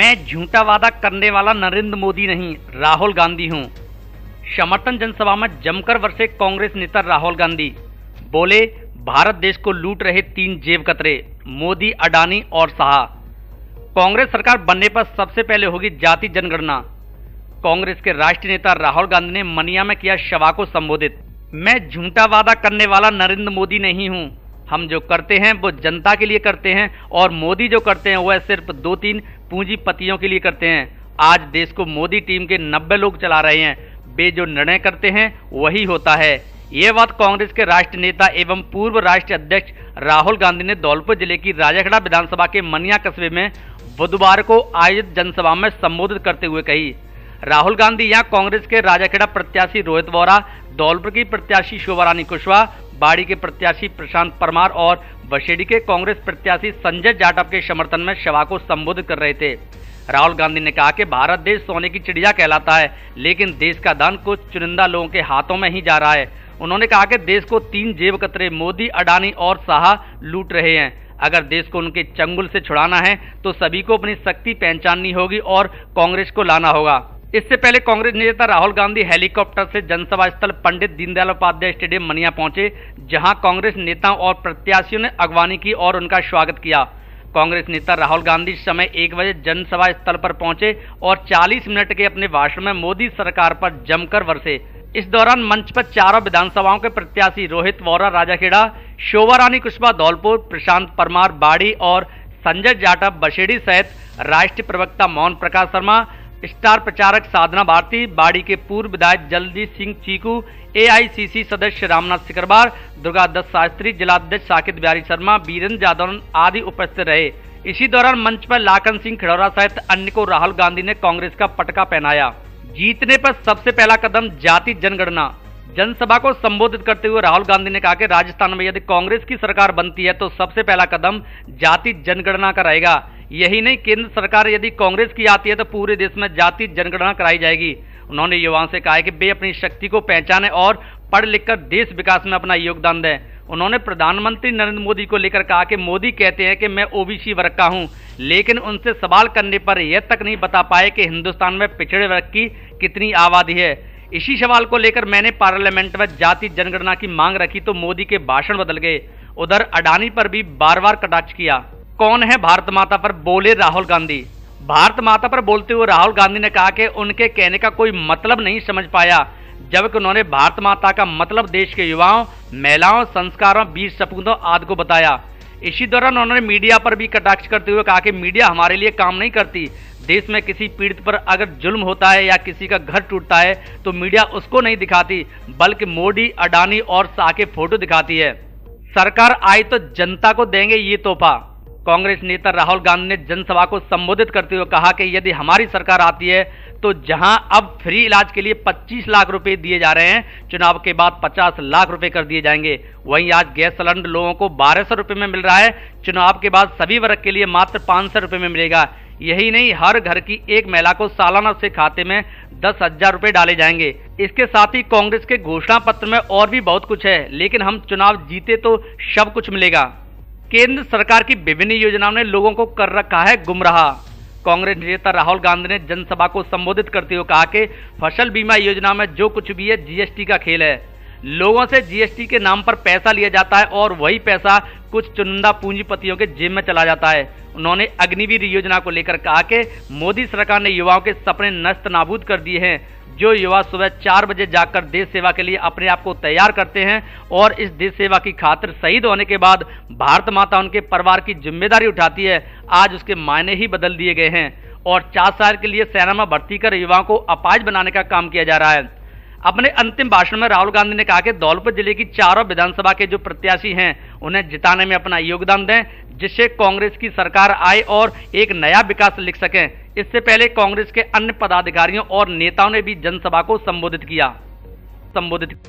मैं झूठा वादा करने वाला नरेंद्र मोदी नहीं, राहुल गांधी हूं। समर्थन जनसभा में जमकर बरसे कांग्रेस नेता राहुल गांधी। बोले, भारत देश को लूट रहे 3 जेब कतरे, मोदी, अडानी और शाह। कांग्रेस सरकार बनने पर सबसे पहले होगी जाति जनगणना। कांग्रेस के राष्ट्रीय नेता राहुल गांधी ने मनिया में किया सभा को संबोधित। मैं झूठा वादा करने वाला नरेंद्र मोदी नहीं हूं। हम जो करते हैं वो जनता के लिए करते हैं और मोदी जो करते हैं वह सिर्फ 2-3 पूंजीपतियों के लिए करते हैं। आज देश को मोदी टीम के 90 लोग चला रहे हैं। वे जो निर्णय करते हैं वही होता है। ये बात कांग्रेस के राष्ट्रीय नेता एवं पूर्व राष्ट्रीय अध्यक्ष राहुल गांधी ने धौलपुर जिले की राजाखेड़ा विधानसभा के मनिया कस्बे में बुधवार को आयोजित जनसभा में संबोधित करते हुए कही। राहुल गांधी यहां कांग्रेस के राजाखेड़ा प्रत्याशी रोहित वोरा, धौलपुर की प्रत्याशी शोभा रानी कुशवाहा, बाड़ी के प्रत्याशी प्रशांत परमार और बसेड़ी के कांग्रेस प्रत्याशी संजय जाटव के समर्थन में सभा को संबोधित कर रहे थे। राहुल गांधी ने कहा कि भारत देश सोने की चिड़िया कहलाता है, लेकिन देश का धन कुछ चुनिंदा लोगों के हाथों में ही जा रहा है। उन्होंने कहा कि देश को 3 जेब कतरे मोदी, अडानी और शाह लूट रहे हैं। अगर देश को उनके चंगुल से छुड़ाना है तो सभी को अपनी शक्ति पहचाननी होगी और कांग्रेस को लाना होगा। इससे पहले कांग्रेस नेता राहुल गांधी हेलीकॉप्टर से जनसभा स्थल पंडित दीनदयाल उपाध्याय स्टेडियम मनिया पहुंचे, जहां कांग्रेस नेताओं और प्रत्याशियों ने अगवानी की और उनका स्वागत किया। कांग्रेस नेता राहुल गांधी समय 1 बजे जनसभा स्थल पर पहुंचे और 40 मिनट के अपने भाषण में मोदी सरकार पर जमकर बरसे। इस दौरान मंच पर चारों विधानसभाओं के प्रत्याशी रोहित वोरा राजाखेड़ा, शोभा रानी कुशवाहा धौलपुर, प्रशांत परमार बाड़ी और संजय जाटव बसेड़ी सहित राष्ट्रीय प्रवक्ता मोहन प्रकाश शर्मा, स्टार प्रचारक साधना भारती, बाड़ी के पूर्व विधायक जगदीश सिंह चीकू, एआईसीसी सदस्य रामनाथ सिकरवार, दुर्गा दत्त शास्त्री, जिलाध्यक्ष साकेत बिहारी शर्मा, वीरेंद्र यादव आदि उपस्थित रहे। इसी दौरान मंच पर लाखन सिंह खिड़ौरा सहित अन्य को राहुल गांधी ने कांग्रेस का पटका पहनाया। जीतने पर सबसे पहला कदम जाति जनगणना। जनसभा को संबोधित करते हुए राहुल गांधी ने कहा कि राजस्थान में यदि कांग्रेस की सरकार बनती है तो सबसे पहला कदम जाति जनगणना का रहेगा। यही नहीं, केंद्र सरकार यदि कांग्रेस की आती है तो पूरे देश में जाति जनगणना कराई जाएगी। उन्होंने युवाओं से कहा है कि वे अपनी शक्ति को पहचानें और पढ़ लिखकर देश विकास में अपना योगदान दें। उन्होंने प्रधानमंत्री नरेंद्र मोदी को लेकर कहा कि मोदी कहते हैं कि मैं ओबीसी वर्ग का हूं, लेकिन उनसे सवाल करने पर यह तक नहीं बता पाए कि हिंदुस्तान में पिछड़े वर्ग की कितनी आबादी है। इसी सवाल को लेकर मैंने पार्लियामेंट में जाति जनगणना की मांग रखी तो मोदी के भाषण बदल गए। उधर अडानी पर भी बार बार कटाक्ष किया। कौन है भारत माता पर बोले राहुल गांधी। भारत माता पर बोलते हुए राहुल गांधी ने कहा कि उनके कहने का कोई मतलब नहीं समझ पाया, जबकि उन्होंने भारत माता का मतलब देश के युवाओं, महिलाओं, संस्कारों, वीर सपूतों आदि को बताया। इसी दौरान उन्होंने मीडिया पर भी कटाक्ष करते हुए कहा कि मीडिया हमारे लिए काम नहीं करती। देश में किसी पीड़ित पर अगर जुल्म होता है या किसी का घर टूटता है तो मीडिया उसको नहीं दिखाती, बल्कि मोदी, अडानी और शाह के फोटो दिखाती है। सरकार आई तो जनता को देंगे ये तोहफा। कांग्रेस नेता राहुल गांधी ने जनसभा को संबोधित करते हुए कहा कि यदि हमारी सरकार आती है तो जहां अब फ्री इलाज के लिए 25 लाख रुपए दिए जा रहे हैं, चुनाव के बाद 50 लाख रुपए कर दिए जाएंगे। वहीं आज गैस सिलेंडर लोगों को 1200 रुपए में मिल रहा है, चुनाव के बाद सभी वर्ग के लिए मात्र 500 रुपए में मिलेगा। यही नहीं, हर घर की एक महिला को सालाना उसके खाते में 10,000 रुपए डाले जाएंगे। इसके साथ ही कांग्रेस के घोषणा पत्र में और भी बहुत कुछ है, लेकिन हम चुनाव जीते तो सब कुछ मिलेगा। केंद्र सरकार की विभिन्न योजनाओं ने लोगों को कर रखा है गुमराह। कांग्रेस नेता राहुल गांधी ने जनसभा को संबोधित करते हुए कहा कि फसल बीमा योजना में जो कुछ भी है जीएसटी का खेल है। लोगों से जीएसटी के नाम पर पैसा लिया जाता है और वही पैसा कुछ चुनिंदा पूंजीपतियों के जेब में चला जाता है। उन्होंने अग्निवीर योजना को लेकर कहा कि मोदी सरकार ने युवाओं के सपने नष्ट नाबूद कर दिए हैं। जो युवा सुबह 4 बजे जाकर देश सेवा के लिए अपने आप को तैयार करते हैं और इस देश सेवा की खातिर शहीद होने के बाद भारत माता उनके परिवार की जिम्मेदारी उठाती है, आज उसके मायने ही बदल दिए गए हैं और 4 साल के लिए सेना में भर्ती कर युवाओं को अपाहिज बनाने का काम किया जा रहा है। अपने अंतिम भाषण में राहुल गांधी ने कहा कि धौलपुर जिले की चारों विधानसभा के जो प्रत्याशी हैं उन्हें जिताने में अपना योगदान दें, जिससे कांग्रेस की सरकार आए और एक नया विकास लिख सकें। इससे पहले कांग्रेस के अन्य पदाधिकारियों और नेताओं ने भी जनसभा को संबोधित किया।